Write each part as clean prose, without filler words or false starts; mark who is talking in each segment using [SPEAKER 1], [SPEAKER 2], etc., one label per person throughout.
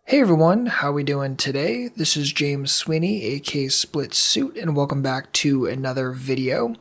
[SPEAKER 1] Hey everyone, how we doing today? This is James Sweeney, aka SplitSuit, and welcome back to another video.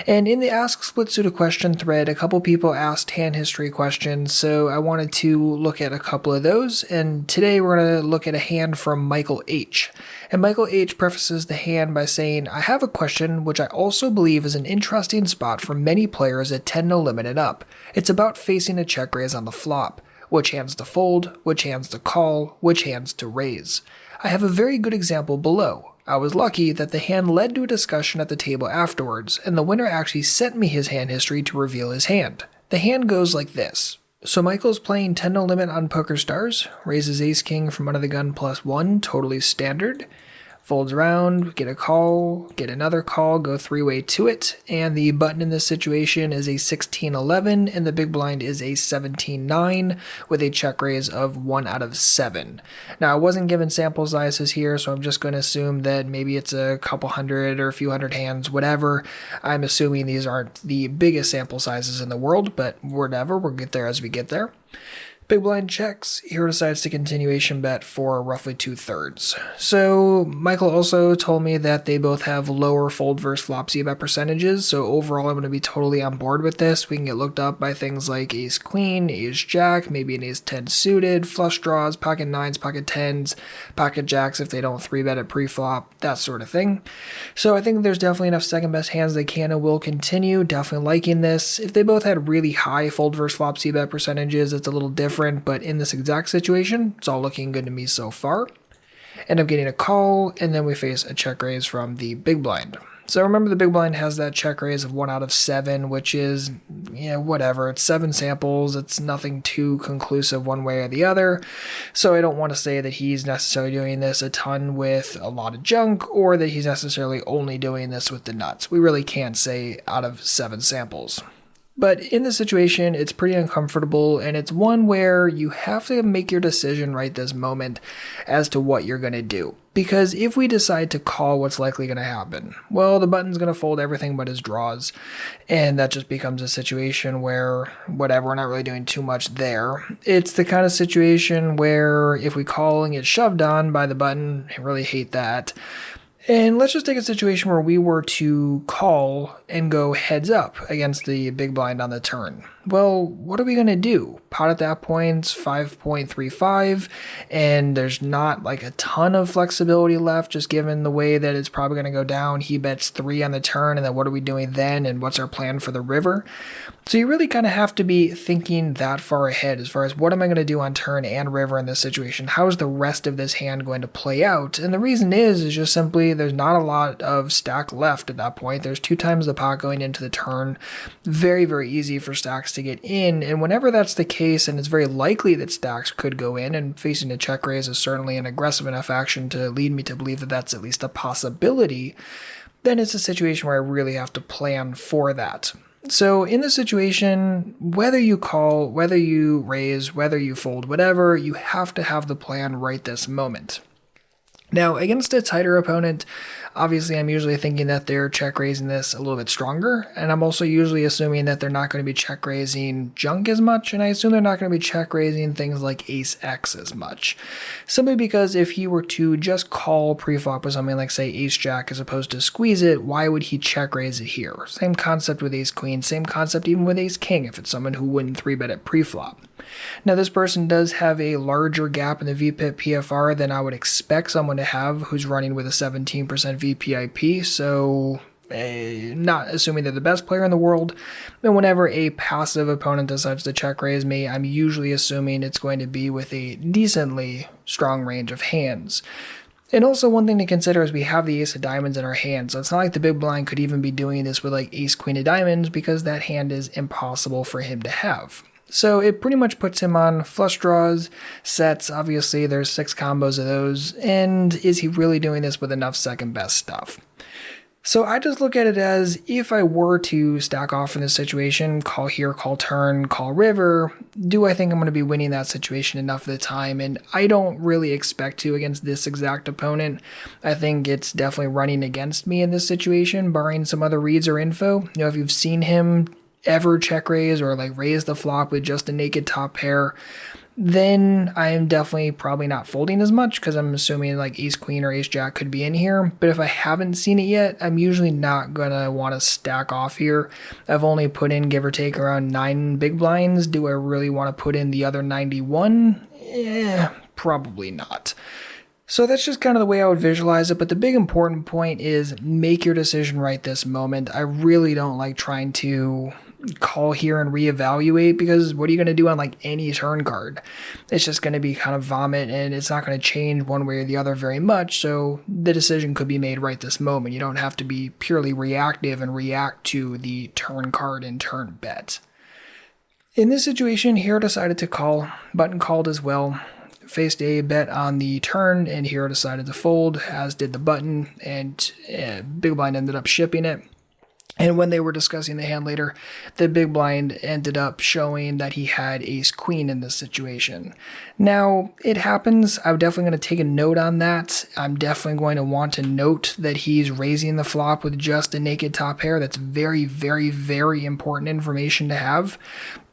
[SPEAKER 1] And in the Ask SplitSuit a Question thread, a couple people asked hand history questions, so I wanted to look at a couple of those, and today we're going to look at a hand from Michael H. And Michael H prefaces the hand by saying, I have a question which I also believe is an interesting spot for many players at 10 no limit and up. It's about facing a check raise on the flop. Which hands to fold, which hands to call, which hands to raise. I have a very good example below. I was lucky that the hand led to a discussion at the table afterwards, and the winner actually sent me his hand history to reveal his hand. The hand goes like this. So Michael's playing 10 no limit on Poker Stars, raises ace king from under the gun +1, totally standard. Folds around, get a call, get another call, go three-way to it, and the button in this situation is a 16-11, and the big blind is a 17-9 with a check raise of 1 out of 7. Now, I wasn't given sample sizes here, so I'm just going to assume that maybe it's a couple hundred or a few hundred hands, whatever. I'm assuming these aren't the biggest sample sizes in the world, but whatever, we'll get there as we get there. Big blind checks, hero decides to continuation bet for roughly 2/3. So Michael also told me that they both have lower fold versus flop c-bet percentages, so overall I'm going to be totally on board with this. We can get looked up by things like ace queen, ace jack, maybe an ace 10 suited, flush draws, pocket nines, pocket tens, pocket jacks if they don't 3-bet at pre-flop, that sort of thing. So I think there's definitely enough second best hands they can and will continue, definitely liking this. If they both had really high fold versus flop c-bet percentages, it's a little different. But in this exact situation, it's all looking good to me so far. End up getting a call, and then we face a check raise from the big blind. So remember, the big blind has that check raise of 1 out of 7, which is, whatever. It's 7 samples. It's nothing too conclusive one way or the other. So I don't want to say that he's necessarily doing this a ton with a lot of junk, or that he's necessarily only doing this with the nuts. We really can't say out of 7 samples. But in this situation, it's pretty uncomfortable, and it's one where you have to make your decision right this moment as to what you're going to do. Because if we decide to call, what's likely going to happen? Well, the button's going to fold everything but his draws, and that just becomes a situation where, whatever, we're not really doing too much there. It's the kind of situation where if we call and get shoved on by the button, I really hate that. And let's just take a situation where we were to call and go heads up against the big blind on the turn. Well, what are we going to do? Pot at that point's 5.35, and there's not like a ton of flexibility left, just given the way that it's probably going to go down. He bets 3 on the turn, and then what are we doing then, and what's our plan for the river? So you really kind of have to be thinking that far ahead as far as what am I going to do on turn and river in this situation? How is the rest of this hand going to play out? And the reason is just simply there's not a lot of stack left at that point. There's 2 times the pot going into the turn. Very, very easy for stacks to get in, and whenever that's the case, and it's very likely that stacks could go in, and facing a check raise is certainly an aggressive enough action to lead me to believe that that's at least a possibility, then it's a situation where I really have to plan for that. So in this situation, whether you call, whether you raise, whether you fold, whatever, you have to have the plan right this moment. Now, against a tighter opponent, obviously I'm usually thinking that they're check raising this a little bit stronger, and I'm also usually assuming that they're not going to be check raising junk as much, and I assume they're not going to be check raising things like ace X as much. Simply because if he were to just call preflop with something like, say, ace jack as opposed to squeeze it, why would he check raise it here? Same concept with ace queen, same concept even with ace king if it's someone who wouldn't 3-bet at preflop. Now, this person does have a larger gap in the VPIP PFR than I would expect someone to have who's running with a 17% VPIP, so not assuming they're the best player in the world. And whenever a passive opponent decides to check raise me, I'm usually assuming it's going to be with a decently strong range of hands. And also one thing to consider is we have the ace of diamonds in our hand, so it's not like the big blind could even be doing this with like ace queen of diamonds because that hand is impossible for him to have. So it pretty much puts him on flush draws, sets, obviously there's 6 combos of those, and is he really doing this with enough second best stuff? So I just look at it as if I were to stack off in this situation, call here, call turn, call river, do I think I'm going to be winning that situation enough of the time? And I don't really expect to against this exact opponent. I think it's definitely running against me in this situation, barring some other reads or info. If you've seen him ever check raise or like raise the flop with just a naked top pair, then I am definitely probably not folding as much because I'm assuming like ace queen or ace jack could be in here. But if I haven't seen it yet, I'm usually not gonna want to stack off here. I've only put in, give or take, around 9 big blinds. Do I really want to put in the other 91? Probably not. So that's just kind of the way I would visualize it, but the big important point is make your decision right this moment. I really don't like trying to call here and reevaluate, because what are you going to do on like any turn card? It's just going to be kind of vomit, and it's not going to change one way or the other very much, so the decision could be made right this moment. You don't have to be purely reactive and react to the turn card and turn bet. In this situation, Hero decided to call, button called as well. Faced a bet on the turn, and Hero decided to fold, as did the button, and Big Blind ended up shipping it. And when they were discussing the hand later, the Big Blind ended up showing that he had ace queen in this situation. Now, it happens. I'm definitely going to take a note on that. I'm definitely going to want to note that he's raising the flop with just a naked top pair. That's very, very, very important information to have.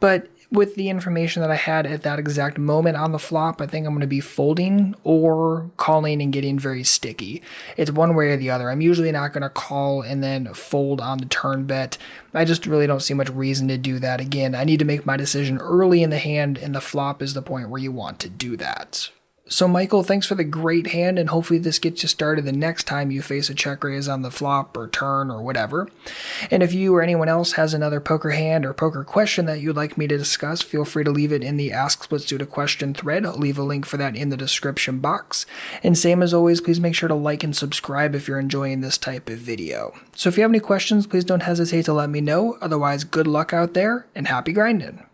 [SPEAKER 1] But with the information that I had at that exact moment on the flop, I think I'm going to be folding or calling and getting very sticky. It's one way or the other. I'm usually not going to call and then fold on the turn bet. I just really don't see much reason to do that. Again, I need to make my decision early in the hand, and the flop is the point where you want to do that. So Michael, thanks for the great hand, and hopefully this gets you started the next time you face a check raise on the flop or turn or whatever. And if you or anyone else has another poker hand or poker question that you'd like me to discuss, feel free to leave it in the Ask SplitSuit a Question thread. I'll leave a link for that in the description box. And same as always, please make sure to like and subscribe if you're enjoying this type of video. So if you have any questions, please don't hesitate to let me know. Otherwise, good luck out there and happy grinding.